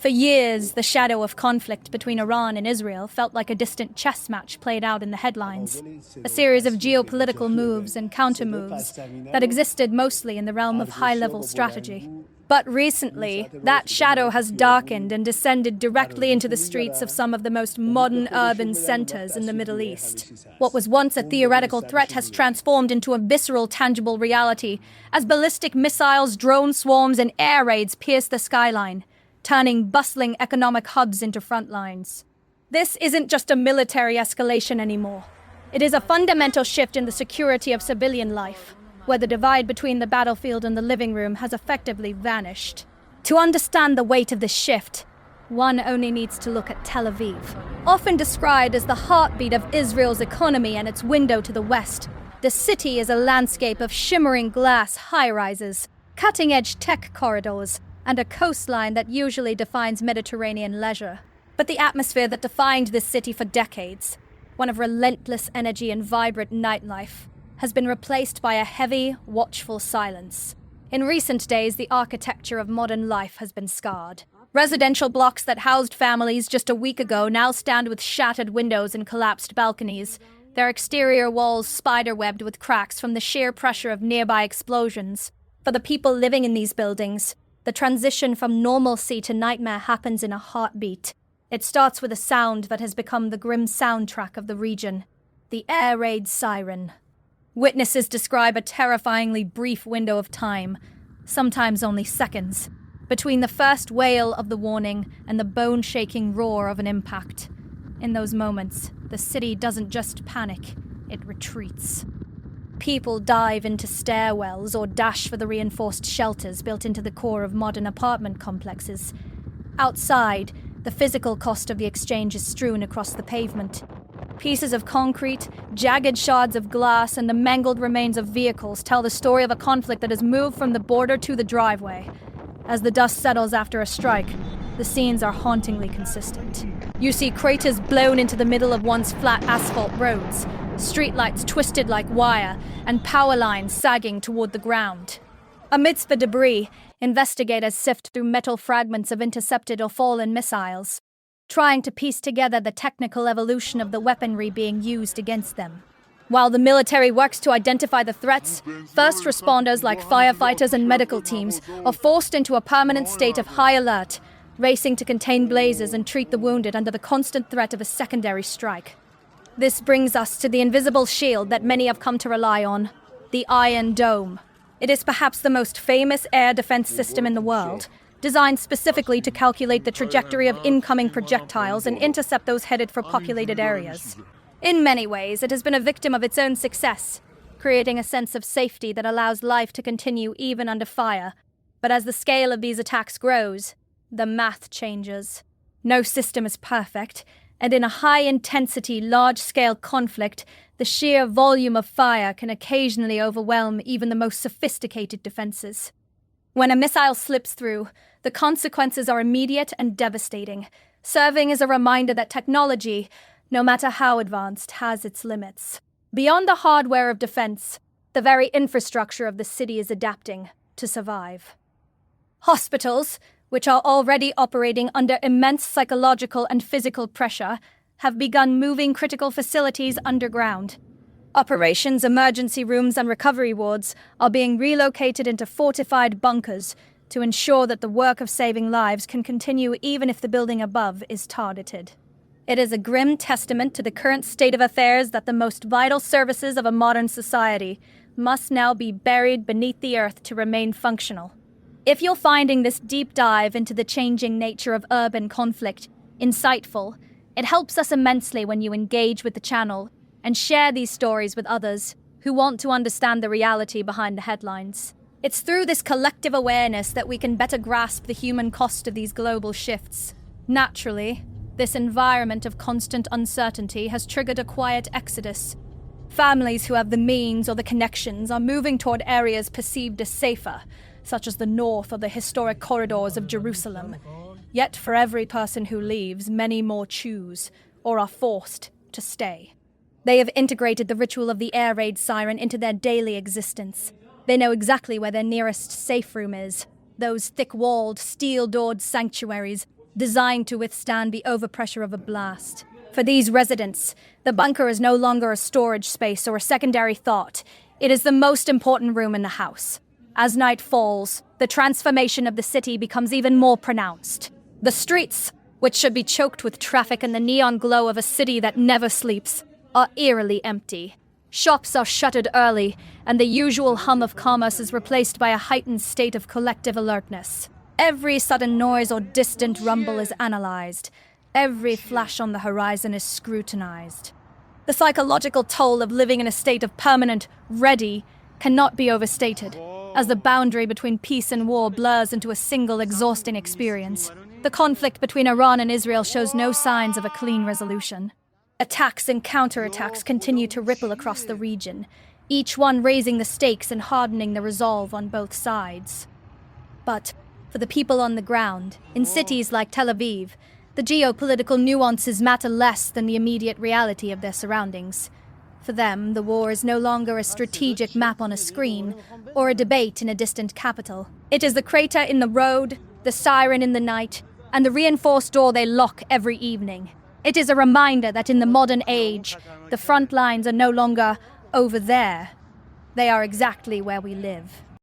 For years, the shadow of conflict between Iran and Israel felt like a distant chess match played out in the headlines, a series of geopolitical moves and counter-moves that existed mostly in the realm of high-level strategy. But recently, that shadow has darkened and descended directly into the streets of some of the most modern urban centers in the Middle East. What was once a theoretical threat has transformed into a visceral, tangible reality as ballistic missiles, drone swarms, and air raids pierce the skyline, turning bustling economic hubs into front lines. This isn't just a military escalation anymore. It is a fundamental shift in the security of civilian life, where the divide between the battlefield and the living room has effectively vanished. To understand the weight of this shift, one only needs to look at Tel Aviv. Often described as the heartbeat of Israel's economy and its window to the west, the city is a landscape of shimmering glass high-rises, cutting-edge tech corridors, and a coastline that usually defines Mediterranean leisure. But the atmosphere that defined this city for decades, one of relentless energy and vibrant nightlife, has been replaced by a heavy, watchful silence. In recent days, the architecture of modern life has been scarred. Residential blocks that housed families just a week ago now stand with shattered windows and collapsed balconies, their exterior walls spider-webbed with cracks from the sheer pressure of nearby explosions. For the people living in these buildings, the transition from normalcy to nightmare happens in a heartbeat. It starts with a sound that has become the grim soundtrack of the region, the air raid siren. Witnesses describe a terrifyingly brief window of time, sometimes only seconds, between the first wail of the warning and the bone-shaking roar of an impact. In those moments, the city doesn't just panic, it retreats. People dive into stairwells or dash for the reinforced shelters built into the core of modern apartment complexes. Outside, the physical cost of the exchange is strewn across the pavement. Pieces of concrete, jagged shards of glass, and the mangled remains of vehicles tell the story of a conflict that has moved from the border to the driveway. As the dust settles after a strike, the scenes are hauntingly consistent. You see craters blown into the middle of once flat asphalt roads, streetlights twisted like wire, and power lines sagging toward the ground. Amidst the debris, investigators sift through metal fragments of intercepted or fallen missiles, trying to piece together the technical evolution of the weaponry being used against them. While the military works to identify the threats, first responders like firefighters and medical teams are forced into a permanent state of high alert, racing to contain blazes and treat the wounded under the constant threat of a secondary strike. This brings us to the invisible shield that many have come to rely on, the Iron Dome. It is perhaps the most famous air defense system in the world, designed specifically to calculate the trajectory of incoming projectiles and intercept those headed for populated areas. In many ways, it has been a victim of its own success, creating a sense of safety that allows life to continue even under fire. But as the scale of these attacks grows, the math changes. No system is perfect, and in a high-intensity, large-scale conflict, the sheer volume of fire can occasionally overwhelm even the most sophisticated defenses. When a missile slips through, the consequences are immediate and devastating, serving as a reminder that technology, no matter how advanced, has its limits. Beyond the hardware of defense, the very infrastructure of the city is adapting to survive. Hospitals, which are already operating under immense psychological and physical pressure, have begun moving critical facilities underground. Operations, emergency rooms, and recovery wards are being relocated into fortified bunkers to ensure that the work of saving lives can continue even if the building above is targeted. It is a grim testament to the current state of affairs that the most vital services of a modern society must now be buried beneath the earth to remain functional. If you're finding this deep dive into the changing nature of urban conflict insightful, it helps us immensely when you engage with the channel and share these stories with others who want to understand the reality behind the headlines. It's through this collective awareness that we can better grasp the human cost of these global shifts. Naturally, this environment of constant uncertainty has triggered a quiet exodus. Families who have the means or the connections are moving toward areas perceived as safer, such as the north or the historic corridors of Jerusalem. Yet for every person who leaves, many more choose, or are forced, to stay. They have integrated the ritual of the air raid siren into their daily existence. They know exactly where their nearest safe room is, those thick-walled, steel-doored sanctuaries designed to withstand the overpressure of a blast. For these residents, the bunker is no longer a storage space or a secondary thought. It is the most important room in the house. As night falls, the transformation of the city becomes even more pronounced. The streets, which should be choked with traffic and the neon glow of a city that never sleeps, are eerily empty. Shops are shuttered early, and the usual hum of commerce is replaced by a heightened state of collective alertness. Every sudden noise or distant rumble is analyzed. Every flash on the horizon is scrutinized. The psychological toll of living in a state of permanent ready cannot be overstated, as the boundary between peace and war blurs into a single exhausting experience. The conflict between Iran and Israel shows no signs of a clean resolution. Attacks and counterattacks continue to ripple across the region, each one raising the stakes and hardening the resolve on both sides. But for the people on the ground, in cities like Tel Aviv, the geopolitical nuances matter less than the immediate reality of their surroundings. For them, the war is no longer a strategic map on a screen or a debate in a distant capital. It is the crater in the road, the siren in the night, and the reinforced door they lock every evening. It is a reminder that in the modern age, the front lines are no longer over there. They are exactly where we live.